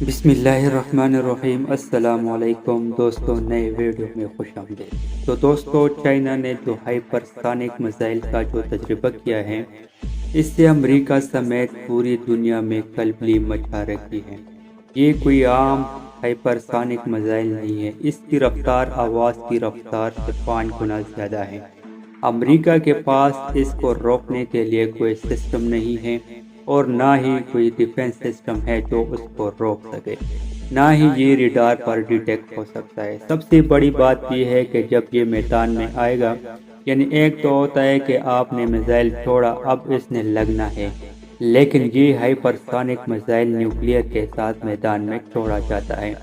بسم اللہ الرحمن الرحیم۔ السلام علیکم دوستوں، نئے ویڈیو میں خوش آمدید۔ تو دوستوں، چائنا نے دو ہائپرسونک میزائل کا جو تجربہ کیا ہے، اس سے امریکہ سمیت پوری دنیا میں کھلبلی مچا رکھی ہے۔ یہ کوئی عام ہائپرسونک میزائل نہیں ہے، اس کی رفتار آواز کی رفتار سے 5 گنا زیادہ ہے۔ امریکہ کے پاس اس کو روکنے کے لیے کوئی سسٹم نہیں ہے اور نہ ہی کوئی ڈیفنس سسٹم ہے جو اس کو روک سکے، نہ ہی یہ ریڈار پر ڈیٹیکٹ ہو سکتا ہے۔ سب سے بڑی بات یہ ہے کہ جب یہ میدان میں آئے گا، یعنی ایک تو ہوتا ہے کہ آپ نے میزائل چھوڑا، اب اس نے لگنا ہے، لیکن یہ ہائپرسونک میزائل نیوکلیئر کے ساتھ میدان میں چھوڑا جاتا ہے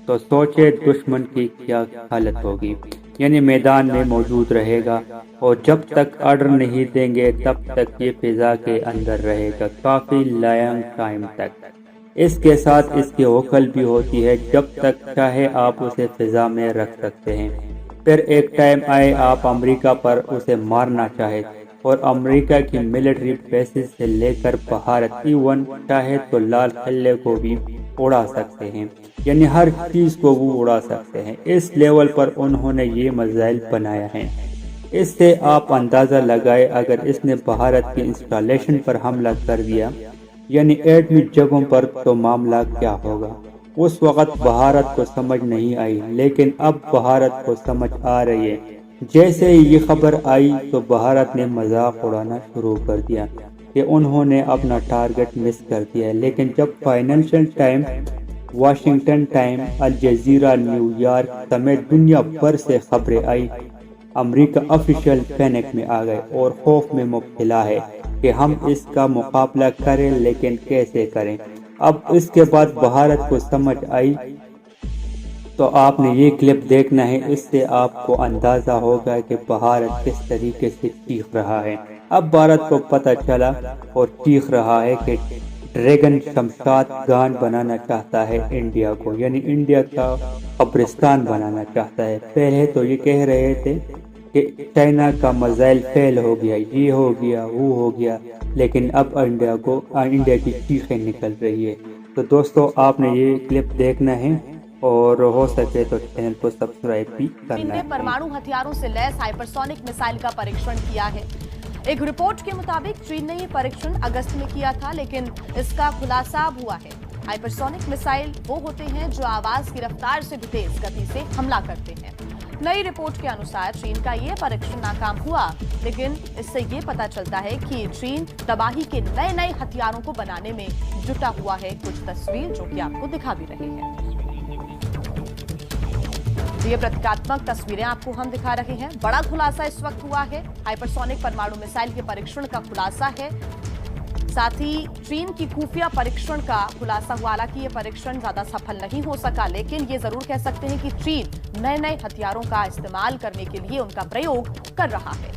تو سوچے دشمن کی کیا حالت ہوگی۔ یعنی میدان میں موجود رہے گا اور جب تک آرڈر نہیں دیں گے تب تک یہ فضا کے اندر رہے گا، کافی لانگ ٹائم تک۔ اس کے ساتھ اس کی اوقل بھی ہوتی ہے، جب تک چاہے آپ اسے فضا میں رکھ سکتے ہیں، پھر ایک ٹائم آئے آپ امریکہ پر اسے مارنا چاہے اور امریکہ کی ملٹری بیسز سے لے کر بھارت ایون چاہے تو لال قلعے کو بھی اڑا سکتے ہیں، یعنی ہر چیز کو وہ اڑا سکتے ہیں۔ اس لیول پر انہوں نے یہ میزائل بنایا ہے۔ اس سے آپ اندازہ لگائے اگر اس نے بھارت کی انسٹالیشن پر حملہ کر دیا، یعنی ایٹمی جگہوں پر، تو معاملہ کیا ہوگا۔ اس وقت بھارت کو سمجھ نہیں آئی، لیکن اب بھارت کو سمجھ آ رہی ہے۔ جیسے ہی یہ خبر آئی تو بھارت نے مذاق اڑانا شروع کر دیا کہ انہوں نے اپنا ٹارگٹ مس کر دیا، لیکن جب financial time, Washington time, Al Jazeera, new York سمیت دنیا بھر سے خبریں آئی، امریکہ آفیشیل پینک میں آ گئے اور خوف میں مبتلا ہے کہ ہم اس کا مقابلہ کریں، لیکن کیسے کریں۔ اب اس کے بعد بھارت کو سمجھ آئی تو آپ نے یہ کلپ دیکھنا ہے، اس سے آپ کو اندازہ ہوگا کہ بھارت کس طریقے سے چیخ رہا ہے۔ اب بھارت کو پتہ چلا اور چیخ رہا ہے کہ ڈریگن شمشاد گان بنانا چاہتا ہے انڈیا کو، یعنی انڈیا کا قبرستان بنانا چاہتا ہے۔ پہلے تو یہ کہہ رہے تھے کہ چائنا کا میزائل فیل ہو گیا، یہ ہو گیا، وہ ہو گیا، لیکن اب انڈیا کی چیخیں نکل رہی ہے۔ تو دوستو، آپ نے یہ کلپ دیکھنا ہے اور ہو سکے تو چینل کو سبسکرائب بھی کرنا ہے۔ پرمانو ہتھیاروں سے لیس ہائپرسونک میزائل کا پریکشن کیا ہے۔ ایک رپورٹ کے مطابق چین نے یہ پریکشن اگست میں کیا تھا، لیکن اس کا خلاصہ اب ہوا ہے۔ ہائپرسونک میزائل وہ ہوتے ہیں جو آواز کی رفتار سے بھی تیز گتی سے حملہ کرتے ہیں۔ نئی رپورٹ کے انوسار چین کا یہ پریکشن ناکام ہوا، لیکن اس سے یہ پتا چلتا ہے کہ چین تباہی کے نئے ہتھیاروں کو بنانے میں جٹا ہوا ہے۔ کچھ تصویر جو کہ آپ کو دکھا بھی رہے ہیں، یہ پرتیکاتمک تصویریں آپ کو ہم دکھا رہے ہیں۔ بڑا خلاصہ اس وقت ہوا ہے، ہائپرسونک پرمانو میزائل کے پریکشن کا خلاصہ ہے، ساتھ ہی چین کی خفیہ پریکشن کا خلاصہ ہوا۔ حالانکہ یہ پریکشن زیادہ سفل نہیں ہو سکا، لیکن یہ ضرور کہہ سکتے ہیں کہ چین نئے ہتھیاروں کا استعمال کرنے کے لیے ان کا پریوگ کر رہا ہے۔